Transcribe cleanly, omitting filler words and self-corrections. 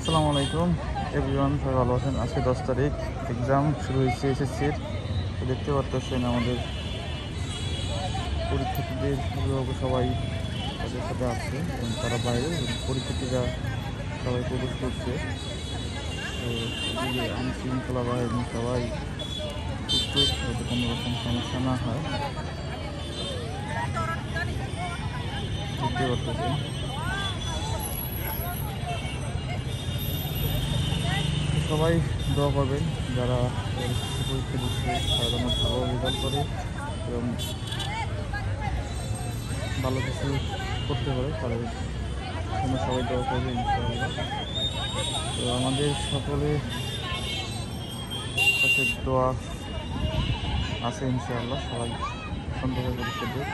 আসসালামু আলাইকুম এভরিওয়ান, সবাই ভালো আছেন। আজকে 10 তারিখ, এক্সাম শুরু হয়েছে এসএসসির। তো দেখতে পারতেছেন আমাদের পরীক্ষার্থীদের অভিভাবক সবাই তাদের সাথে আছে এবং তারা বাইরে এবং পরীক্ষার্থীরা সবাই প্রবেশ করছে। তো এদিকে আইন শৃঙ্খলা বাহিনী সবাই প্রস্তুত, যাতে কোনো রকম সমস্যা না হয়। দেখতে পারতেছেন সবাই দোয়া করবেন, যারা এসএসসি পরীক্ষা দিচ্ছে তারা যেন ভালো রেজাল্ট করে এবং ভালো কিছু করতে পারে, তাদের জন্য সবাই দোয়া করবে ইনশাআল্লাহ। তো আমাদের সকলের কাছে দোয়া আছে ইনশাআল্লাহ, সবাই সুন্দরভাবে পরীক্ষা দেবে।